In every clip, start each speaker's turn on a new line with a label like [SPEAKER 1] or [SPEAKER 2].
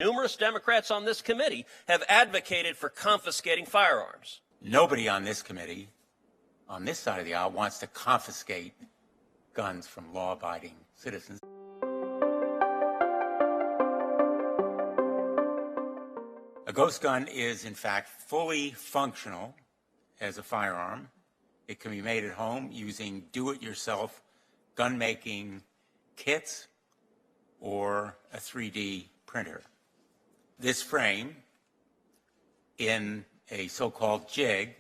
[SPEAKER 1] Numerous Democrats on this committee have advocated for confiscating firearms.
[SPEAKER 2] Nobody on this committee, on this side of the aisle, wants to confiscate guns from law-abiding citizens. A ghost gun is, in fact, fully functional as a firearm. It can be made at home using do-it-yourself gun-making kits or a 3D printer. This frame, in a so-called jig,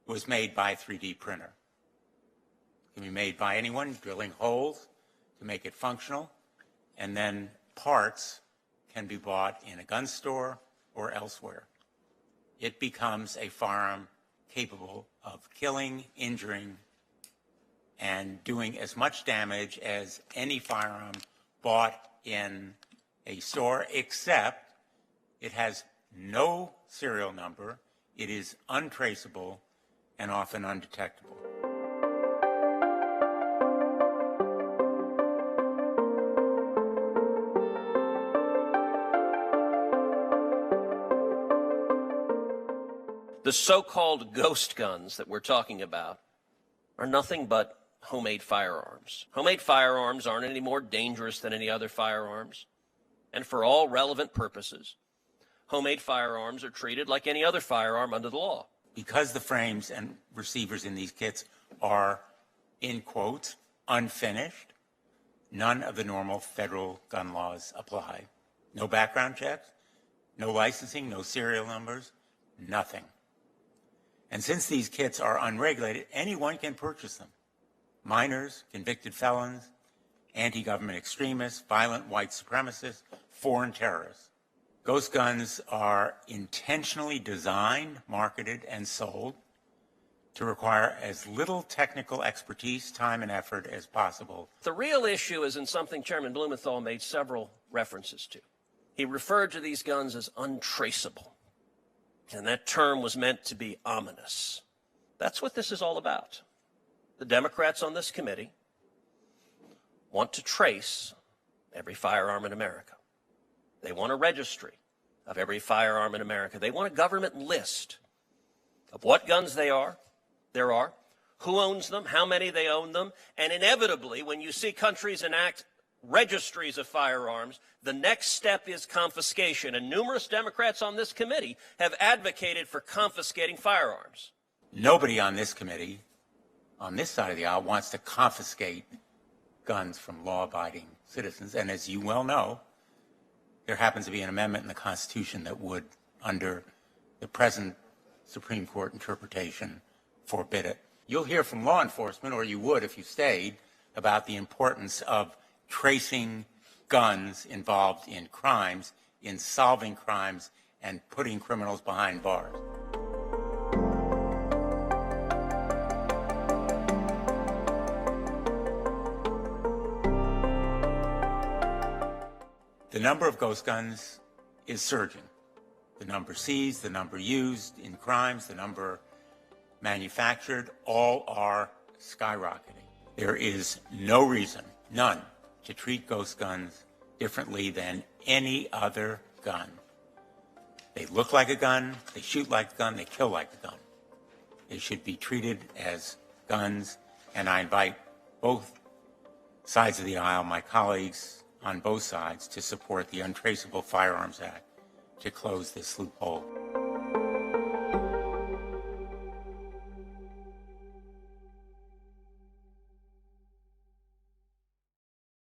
[SPEAKER 2] was made by a 3D printer. It can be made by anyone, drilling holes to make it functional, and then parts can be bought in a gun store or elsewhere. It becomes a firearm capable of killing, injuring, and doing as much damage as any firearm bought in a store, except it has no serial number, it is untraceable, and often undetectable.
[SPEAKER 1] The so-called ghost guns that we're talking about are nothing but homemade firearms. Homemade firearms aren't any more dangerous than any other firearms. And for all relevant purposes, homemade firearms are treated like any other firearm under the law.
[SPEAKER 2] Because the frames and receivers in these kits are, in quotes, unfinished, none of the normal federal gun laws apply. No background checks, no licensing, no serial numbers, nothing. And since these kits are unregulated, anyone can purchase them. Minors, convicted felons, anti-government extremists, violent white supremacists, foreign terrorists. Ghost guns are intentionally designed, marketed, and sold to require as little technical expertise, time, and effort as possible.
[SPEAKER 1] The real issue is in something Chairman Blumenthal made several references to. He referred to these guns as untraceable, and that term was meant to be ominous. That's what this is all about. The Democrats on this committee want to trace every firearm in America. They want a registry of every firearm in America. They want a government list of what guns there are, who owns them, how many they own them, and inevitably, when you see countries enact registries of firearms, the next step is confiscation, and numerous Democrats on this committee have advocated for confiscating firearms.
[SPEAKER 2] Nobody on this committee, on this side of the aisle, wants to confiscate guns from law-abiding citizens, and as you well know, there happens to be an amendment in the Constitution that would, under the present Supreme Court interpretation, forbid it. You'll hear from law enforcement, or you would if you stayed, about the importance of tracing guns involved in crimes, in solving crimes, and putting criminals behind bars. The number of ghost guns is surging. The number seized, the number used in crimes, the number manufactured, all are skyrocketing. There is no reason, none, to treat ghost guns differently than any other gun. They look like a gun, they shoot like a gun, they kill like a gun. They should be treated as guns, and I invite both sides of the aisle, my colleagues on both sides, to support the Untraceable Firearms Act to close this loophole.